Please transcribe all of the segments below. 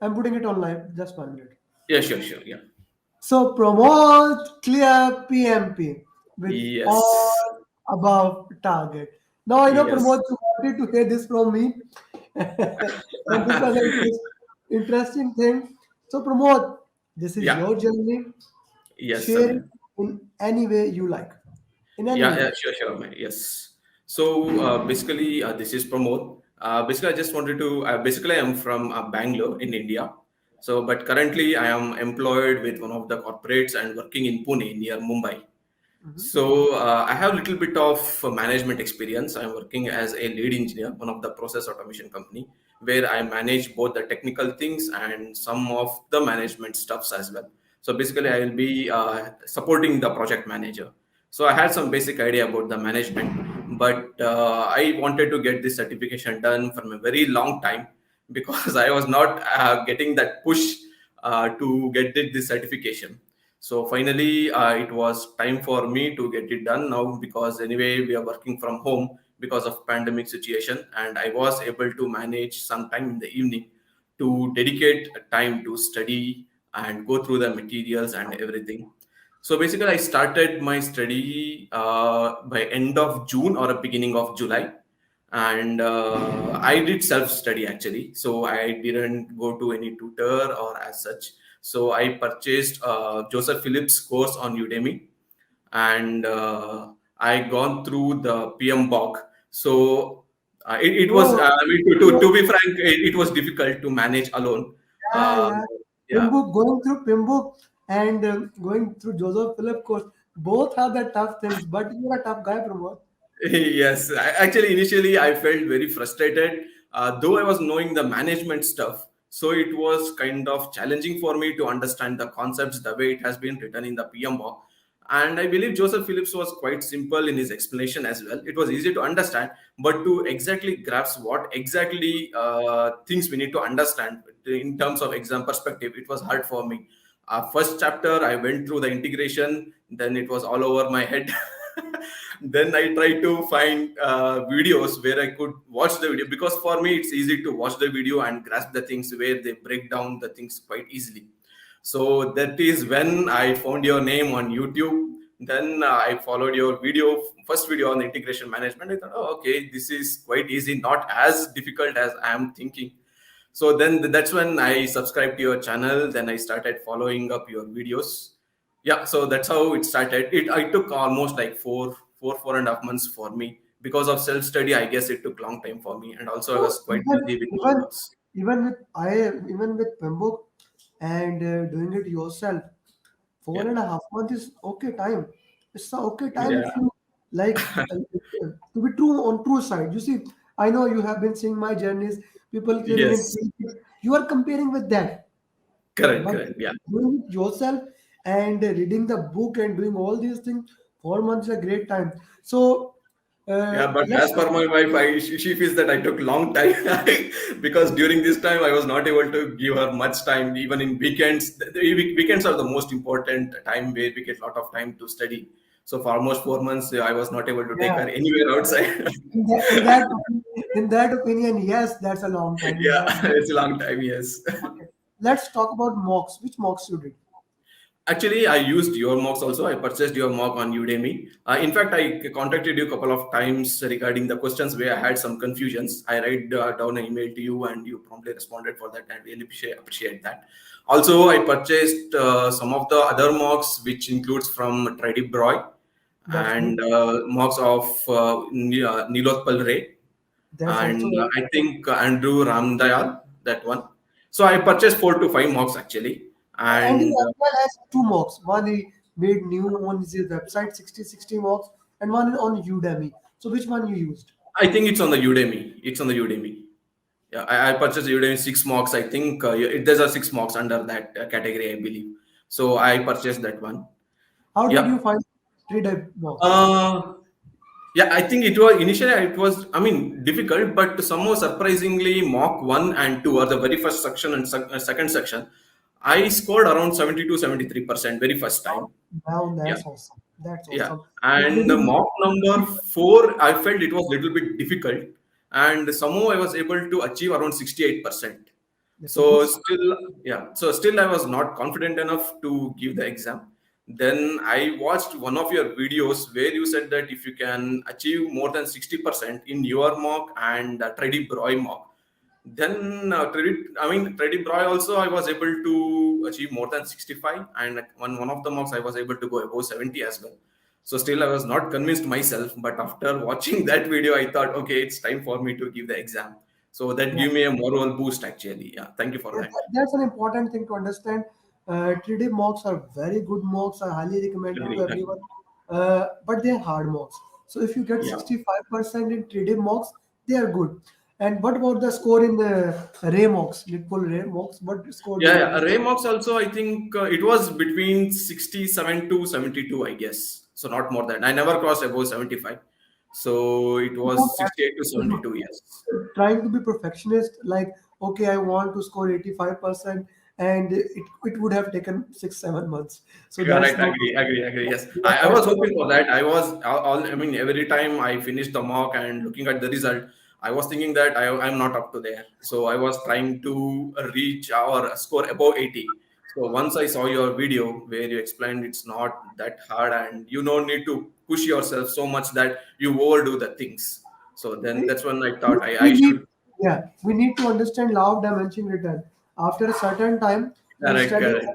I'm putting it on live. Just 1 minute. Yeah, sure, sure. Yeah. So promote clear PMP with Yes. all above target. Now I know Yes. promote you wanted to hear this from me, and this was an interesting thing. So promote, this is Yeah. your journey. Yes, Share it Amir. in any way you like. In any Yeah, way. yeah, sure, sure, Amir. Yes. So basically, this is Pramod. Basically, I just wanted to. Basically, I'm from Bangalore in India. So, but currently, I am employed with one of the corporates and working in Pune near Mumbai. Mhm. So I have a little bit of management experience. I'm working as a lead engineer, one of the process automation company, where I manage both the technical things and some of the management stuffs as well. So basically, I will be supporting the project manager. So I had some basic idea about the management, but I wanted to get this certification done from a very long time because I was not getting that push to get this certification. So finally, it was time for me to get it done now because anyway we are working from home because of pandemic situation, and I was able to manage some time in the evening to dedicate time to study and go through the materials and everything. So basically, I started my study by end of June or a beginning of July, and I did self study actually. So I didn't go to any tutor or as such. So I purchased Joseph Phillips course on Udemy, and I gone through the PMBOK. So it was, Oh, I mean, to be frank, it was difficult to manage alone. yeah, Uh, yeah. yeah. Pimbuk, going through Pimbuk and going through Joseph Philip course, both have the tough things, but you're a tough guy, Pramod. Yes, actually, initially I felt very frustrated, though I was knowing the management stuff. So it was kind of challenging for me to understand the concepts the way it has been written in the PMBOK. And I believe Joseph Phillips was quite simple in his explanation as well. It was easy to understand, but to exactly grasp what exactly things we need to understand in terms of exam perspective, it was hard for me. First chapter, I went through the integration, then it was all over my head. Then I tried to find videos where I could watch the video because for me it's easy to watch the video and grasp the things where they break down the things quite easily. So that is when I found your name on YouTube. Then I followed your video, first video on integration management. I thought, oh, okay, this is quite easy, not as difficult as I am thinking. So then that's when I subscribed to your channel. Then I started following up your videos. Yeah, so that's how it started. I took almost like 4.5 months for me because of self study. I guess it took long time for me, and also I So was quite busy with my works. even with Pimbuk and doing it yourself, four Yeah, and a half months is okay time. It's a okay time yeah, if you like to be true on true side. You see, I know you have been seeing my journeys, people clearing in yes, 3 years. You are comparing with that. correct, But correct. Yeah. doing it yourself and reading the book and doing all these things, 4 months is a great time. So Yeah, but let's as per my wife, she feels that I took long time because during this time I was not able to give her much time. Even in weekends, the weekends are the most important time where we get a lot of time to study. So for almost 4 months, I was not able to take yeah. her anywhere outside. In that opinion, yes, that's a long time. In Yeah, that, it's a long time. Yes. okay. Let's talk about mocks. Which mocks you did? Actually, I used your mocks also. I purchased your mock on Udemy. In fact, I contacted you a couple of times regarding the questions where I had some confusions. I write down an email to you, and you promptly responded for that. I really appreciate that. Also, I purchased some of the other mocks, which includes from Tridib Roy That's and good. mocks of Nilotpal Ray That's also and very I good. think Andrew Ramdayal, that one. So I purchased 4 to 5 mocks actually, And he and as well has two mocks. One he made new on his website, 60 mocks, and one on Udemy. So which one you used? I think it's on the Udemy. It's on the Udemy. Yeah, I purchased Udemy 6 mocks. I think there's a 6 mocks under that category, I believe. So I purchased that one. How did you Yeah. find three type mocks? Uh, yeah, I think it was initially it was I mean difficult, but somehow surprisingly, mock one and two are the very first section and second section. I scored around 70 to 73% very first time. Wow, Yeah. that's awesome. That's Yeah, awesome. and the Literally, mock number four, I felt it was little bit difficult, and somehow I was able to achieve around 68%. That's a good So start. still, yeah. So still, I was not confident enough to give the exam. Then I watched one of your videos where you said that if you can achieve more than 60% in your mock and Tredy Broy mock, then Tredy Broy also I was able to achieve more than 65, and one of the mocks I was able to go above 70 as well. So still, I was not convinced myself, but after watching that video, I thought, okay, it's time for me to give the exam. So that Yeah. gave me a moral boost actually. Yeah, thank you for Yeah, that. that's an important thing to understand. 3D mocks are very good mocks. I highly recommend it to Agree, agree. everyone. But they're hard mocks. So if you get Yeah. 65% in 3D mocks, they are good. And what about the score in the Ray mocks, Little Ray mocks? What score do Yeah, you yeah. manage? Raymox also, I think it was between 67 to 72, I guess. So not more than. I never crossed above 75. So it You don't was have 68 to to 72, yes. trying to be perfectionist, like, okay, I want to score 85%, and it would have taken 6 7 months. So that's Correct. not Agree. Agree. Agree. Yes. I that's was not hoping for that. I was all. I mean, every time I finished the mock and looking at the result, I was thinking that I'm not up to there. So I was trying to reach or score above 80. So once I saw your video where you explained it's not that hard and you don't need to push yourself so much that you overdo the things. So then we that's when I thought we I need, should. yeah, we need to understand law of diminishing return. After a certain time, Correct. Correct.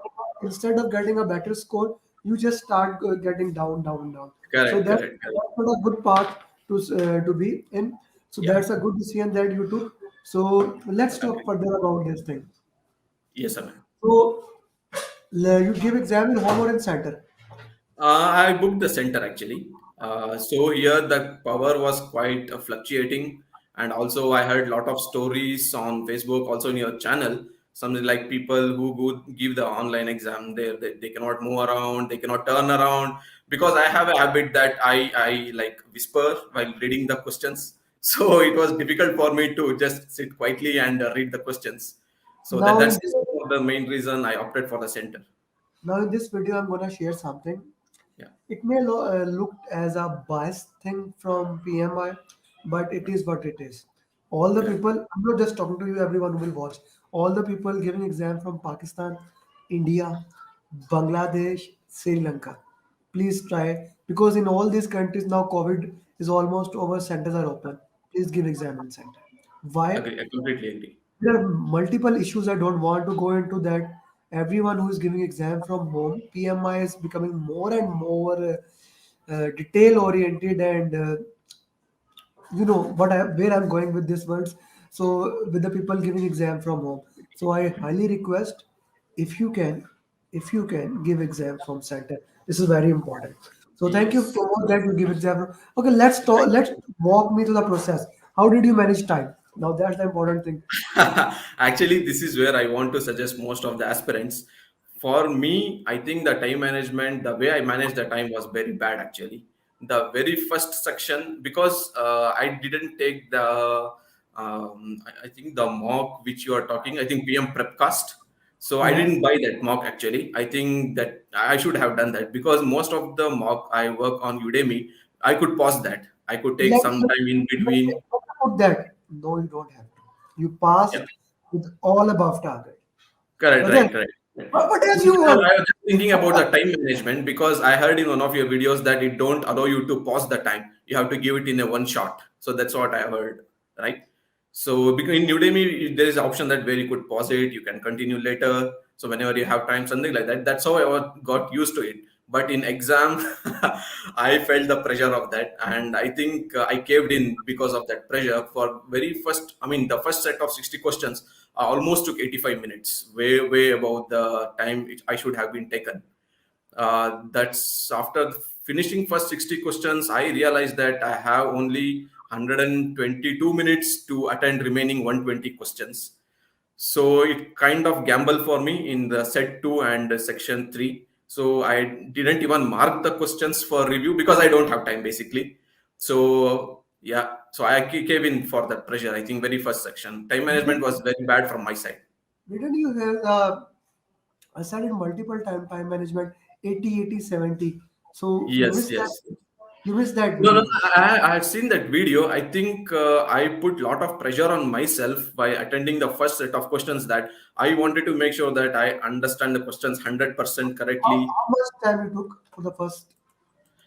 instead of getting a better score, you just start getting down, down, down. So Correct. Correct. Correct. that's not a good path to be in. So Yeah. that's a good decision that you took. So let's talk Agree. further about this thing. Yes, sir. So you give exam in home or in center. I booked the center actually. So here the power was quite fluctuating, and also I heard a lot of stories on Facebook, also in your channel. Something like people who go give the online exam, they cannot move around, they cannot turn around because I have a habit that I like whisper while reading the questions. So it was difficult for me to just sit quietly and read the questions. So Now in that's this one of the main reason I opted for the center. now in this video, I'm gonna share something. Yeah, It may look as a biased thing from PMI, but it is what it is. All the yeah. people, I'm not just talking to you, everyone who will watch. All the people giving exam from Pakistan, India, Bangladesh, Sri Lanka. Please try, because in all these countries now COVID is almost over, centers are open. Please give exam in center. Why? Agree. I completely agree. There are multiple issues. I don't want to go into that. Everyone who is giving exam from home, PMI is becoming more and more detail oriented, and you know what I where I'm going with these words. So with the people giving exam from home, so I highly request, if you can, give exam from center. This is very important. So thank you Yes. for that you give exam. Okay, let's talk. Thank Let's you. walk me through the process. How did you manage time? Now that's the important thing. Actually, this is where I want to suggest most of the aspirants. For me, I think the time management, the way I managed the time was very bad actually. The very first section, because I didn't take the, I think the mock which you are talking, I think PM Prepcast. So I Yeah. didn't buy that mock actually. I think that I should have done that because most of the mock I work on Udemy, I could pause that. I could take Let, some let, time in between. put that. No, you don't have to. You Yeah. passed with all above target. Correct, Brother, right, correct. what else you Because want? I was just thinking about the time management because I heard in one of your videos that it don't allow you to pause the time. You have to give it in a one shot. So that's what I heard, right? So because in Udemy there is an option that where you could pause it, you can continue later. So whenever you have time, something like that. That's how got used to it. But in exam, I felt the pressure of that, and I think I caved in because of that pressure. For very first, I mean, the first set of 60 questions almost took 85 minutes, way above the time I should have been taken. That's after finishing first 60 questions, I realized that I have only 122 minutes to attend remaining 120 questions. So it kind of gamble for me in the set 2 and section 3. So I didn't even mark the questions for review because I don't have time basically. So yeah, so I came in for that pressure. I think very first section time management Didn't, was very bad from my side. didn't you have I said it multiple time management 80 80 70. So you Yes, missed that. yes. You missed that No, no, video. I had seen that video. I think I put lot of pressure on myself by attending the first set of questions, that I wanted to make sure that I understand the questions 100% correctly. How much time you took for the first?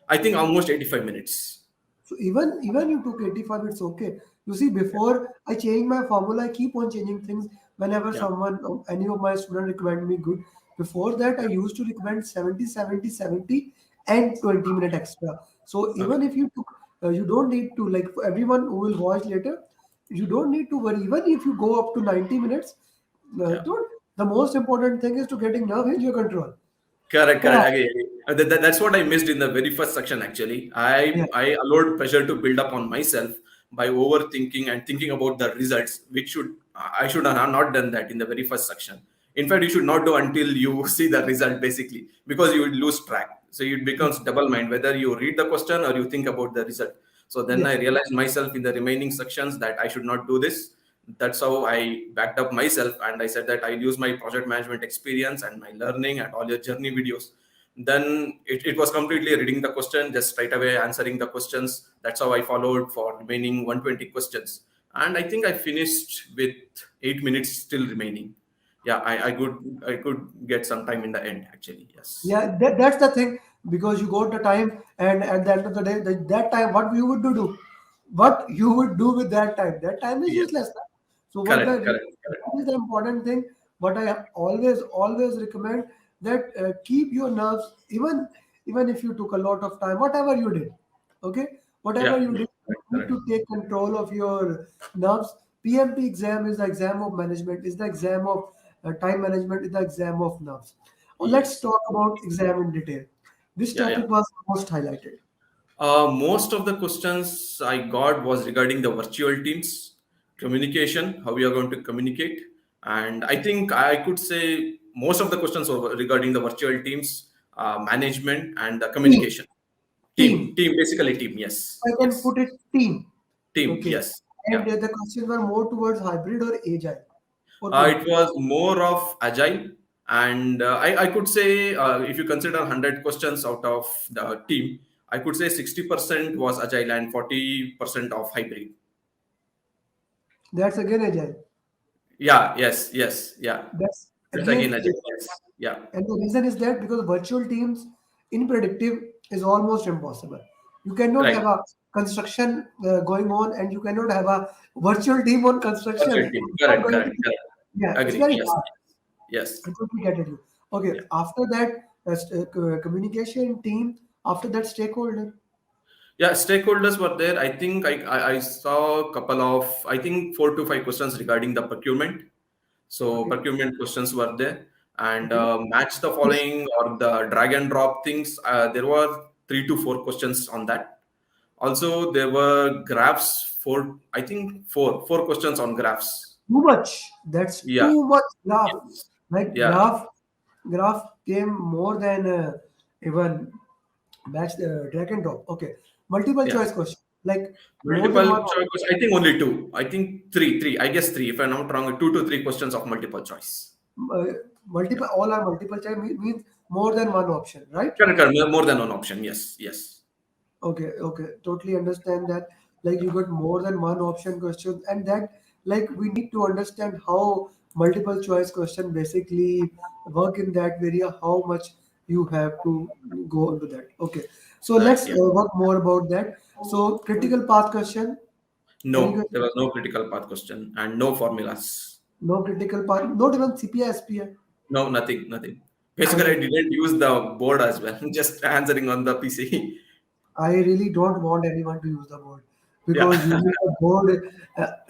I think almost 85 minutes. So even you took 85, it's okay. You see, Yeah, before I change my formula, I keep on changing things whenever yeah, someone, any of my students recommend me good. Before that, I used to recommend 70, 70, 70, and 20-minute extra. So even okay, if you took, you don't need to, like, for everyone who will watch later, you don't need to worry. Even if you go up to 90 minutes, yeah. don't. The most important thing is to getting nerve in your control. Correct, Correct. correct. Agree, agree. That's what I missed in the very first section. Actually, Yeah. I allowed pressure to build up on myself by overthinking and thinking about the results, which should I should have not done that in the very first section. In fact, you should not do until you see the result, basically, because you will lose track. So it becomes double mind whether you read the question or you think about the result. So then Yeah. I realized myself in the remaining sections that I should not do this. That's how I backed up myself, and I said that I'll use my project management experience and my learning and all your journey videos. Then it was completely reading the question, just straight away answering the questions. That's how I followed for remaining 120 questions. And I think I finished with 8 minutes still remaining. Yeah, I could get some time in the end, actually. Yes. Yeah, that's the thing, because you got the time, and at the end of the day, that time, what you would do, what you would do with that time is Yes. useless. So what Correct, correct, correct. that is the important thing. What I always recommend, that keep your nerves, even if you took a lot of time, whatever you did, okay, whatever Yeah, you yeah, did, you correct, need correct. to take control of your nerves. PMP exam is the exam of management, is the exam of time management, is the exam of nerves. Let's Yes. talk about exam in detail. This Yeah, yeah. topic was most highlighted. Most of the questions I got was regarding the virtual teams, communication, how we are going to communicate. And I think I could say most of the questions were regarding the virtual teams, management, and the Team, communication. Team, team. team, basically team. Yes, I can yes. put it team. Team, Okay. yes. And Yeah. the questions were more towards hybrid or agile or both. It was more of agile. And I could say, if you consider 100 questions out of the team, I could say 60% was agile and 40% of hybrid. That's again agile. Yeah, yes, yes, yeah. That's That's again again agile. agile. Yes, yeah. And the reason is that because virtual teams in predictive is almost impossible. You cannot Right. have a construction going on, and you cannot have a virtual team on construction. Virtual team. It's not Correct, going to correct, be, correct. yeah, it's Agree. very Yes, hard. yes, I totally get it. You. Okay, yeah. after that, communication team, after that, stakeholder. Yeah, stakeholders were there. I think I saw a couple of, I think 4 to 5 questions regarding the procurement. So Okay, procurement questions were there, and okay. match the following or the drag and drop things. There were 3 to 4 questions on that. Also, there were graphs. I think four questions on graphs. Too much. That's Yeah. too much graph. Yes. Like Yeah. graph came more than even match the drag and drop. Okay, multiple Yeah. choice question. Like more than Multiple one. choice. I think only two. I think three. I guess three. If I'm not wrong, 2 to 3 questions of multiple choice. Uh, Yeah. multiple all are multiple choice means more than one option, right? Correct, correct. More than one option. Yes. Yes. Okay, okay, totally understand that. Like you got more than one option question, and that, like, we need to understand how multiple choice question basically work in that area. How much you have to go into that. Okay, so Right. let's Yeah. work more about that. So critical path question. Any No, there question? was no critical path question and no formulas. No critical path. Not even CPI, SPI. No, nothing, nothing. Basically, I Okay. didn't use the board as well. Just answering on the PC. I really don't want anyone to use the board, Yeah. because using the board,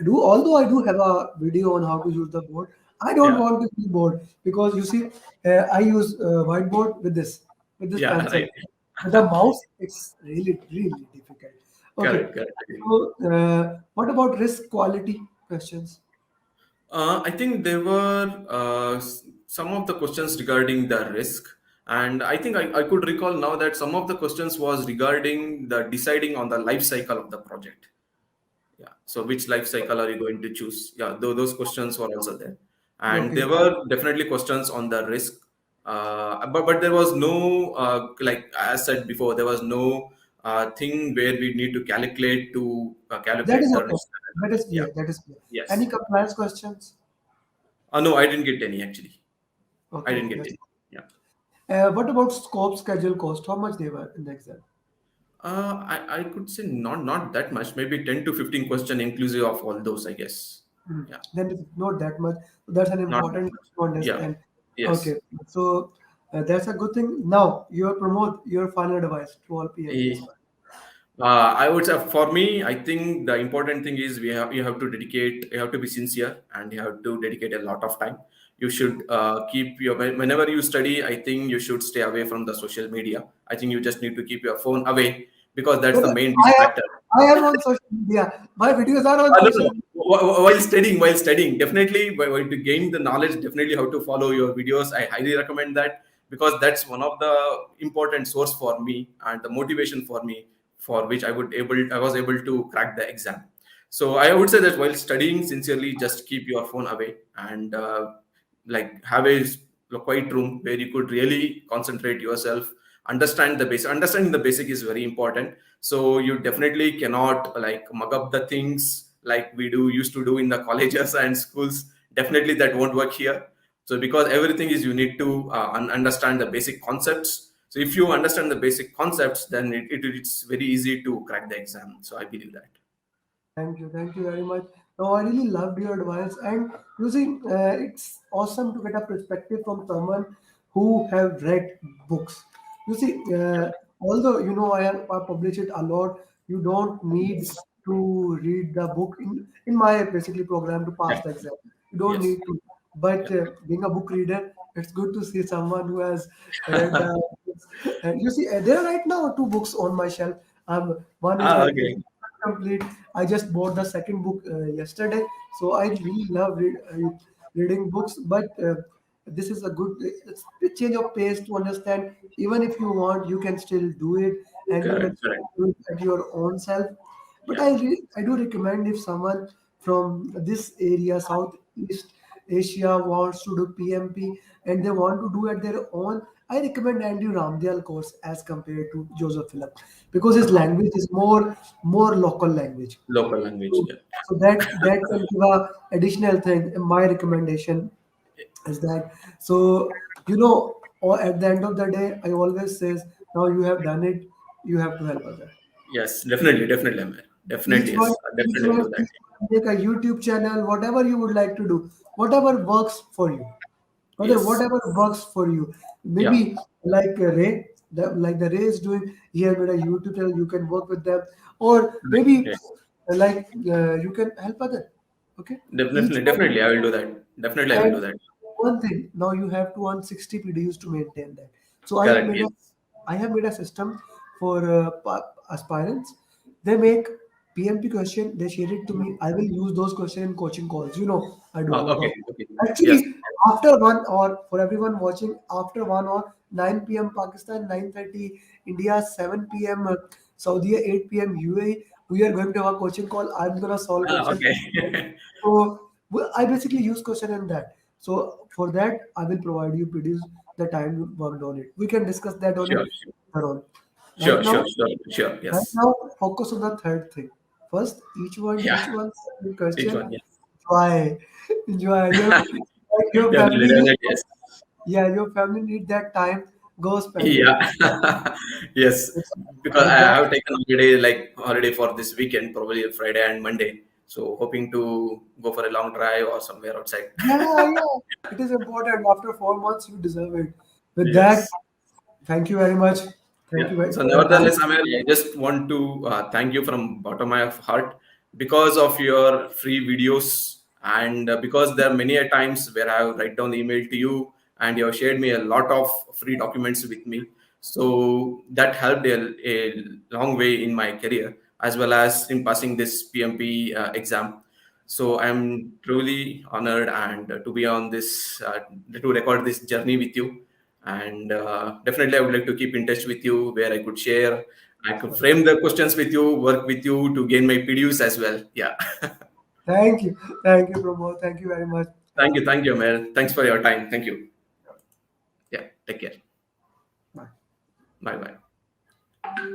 do although I do have a video on how to use the board, I don't Yeah. want to use board, because you see, I use whiteboard with this Yeah. pencil. Right. With the mouse, it's really difficult. Okay, Correct. Correct. so what about risk quality questions? I think there were some of the questions regarding the risk, and I think I could recall now that some of the questions was regarding the deciding on the life cycle of the project. Yeah. So which life cycle are you going to choose? Yeah, those questions were also there, and there Okay, were definitely questions on the risk. But there was no like as said before, there was no thing where we need to That calculate is the okay. risk. That is Yeah. clear. That is clear. Any Yes. compliance questions? No, I didn't get any actually. I Okay, didn't okay. get That's any. Yeah. what about scope, schedule, cost? How much they were in the exam? I could say not that much. Maybe 10 to 15 question inclusive of all those, I guess. Yeah. Then it's not that much. That's an Not that important much. to Yeah. understand. Yes. Okay, so that's a good thing. Now, your promote your final advice to all PMP Eh, aspirants. I would say for me, I think the important thing is you have to dedicate, you have to be sincere, and you have to dedicate a lot of time. You should keep your whenever you study. I think you should stay away from the social media. I think you just need to keep your phone away because that's No, the no, main I am distractor. I am on social media. My videos are on No, social no. media. While studying, definitely to gain the knowledge, definitely how to follow your videos. I highly recommend that because that's one of the important source for me and the motivation for me for which I was able to crack the exam. So I would say that while studying sincerely, just keep your phone away and have a quiet room where you could really concentrate yourself, understand the basic. Understanding the basic is very important, so you definitely cannot like mug up the things like we do used to do in the colleges and schools. Definitely that won't work here. So because everything is you need to understand the basic concepts. So if you understand the basic concepts, then it's very easy to crack the exam. So I believe that. Thank you very much. No, I really loved your advice, and you see, it's awesome to get a perspective from someone who have read books. You see, although I publish it a lot, you don't need Yes. to read the book in my basically program to pass Yeah. the exam. You don't Yes. need to. But Yeah. being a book reader, it's good to see someone who has read the books. And you see, there are right now two books on my shelf. One is like Okay. complete. I just bought the second book yesterday, so I really love reading books. But this is a good it's a change of pace to understand. Even if you want, you can still do it, and you can Correct. Correct. do it at your own self. But Yeah. I do recommend if someone from this area, Southeast Asia, wants to do PMP and they want to do at their own, I recommend Andrew Ramdale course as compared to Joseph Philip because his language is more local language. Local language. So, Yeah. so that can give a additional thing. My recommendation is that or at the end of the day, I always says now you have done it, you have to help others. Yes. Definitely. Definitely. Amir. Each Definitely. one, Yes. Definitely. I'll do that. each one make a YouTube channel, whatever you would like to do, whatever works for you, Yes. whatever works for you. Yeah. Maybe like Ray, like the Ray is doing, he has made a YouTube channel. You can work with them, or Right. maybe Yeah. you can help other. Okay, each Definitely. one. Definitely. I will do that. Definitely. I will do And that. one thing, now you have to earn 60 PDUs to maintain that. So Correct. Yes. I have made a system for aspirants. They make PMP question, they share it to me. I will use those questions in coaching calls. I do a lot Okay. of. Okay. Yes. Actually, after 1 hour, for everyone watching, after 1 hour, 9 p.m. Pakistan, 9:30 India, 7 p.m. Saudi, 8 p.m. UAE, we are going to have a coaching call. I'm gonna solve question. Okay. So I basically use question in that. So for that, I will provide you produce the time you worked on it. We can discuss that on it Sure. later on. Right Sure. now, Sure. Sure. Sure. right Yes. now, focus on the third thing. First, Yeah. each one Each question. one. Yes. Enjoy, enjoy. Your Definitely. family, Definitely. Yes. yeah, your family need that time. Go spend it. Yeah. Yes. It's Because I that. have taken holiday for this weekend, probably Friday and Monday. So hoping to go for a long drive or somewhere outside. Yeah, yeah. It is important. After 4 months, you deserve it. With that, Yes. thank you very much. Thank Yeah. you So for your time. nevertheless, Amir, I just want to thank you from bottom of my heart because of your free videos and because there are many a times where I have write down the email to you and you have shared me a lot of free documents with me. So that helped a long way in my career as well as in passing this PMP exam. So I'm truly honored and to be on this to record this journey with you. And definitely, I would like to keep in touch with you where I could share, I could frame the questions with you, work with you to gain my PDUs as well. Yeah. Thank you. Thank you, Pramod. Thank you very much. Thank you. Thank you, Mel. Thanks for your time. Thank you. Yeah. Take care. Bye. Bye bye.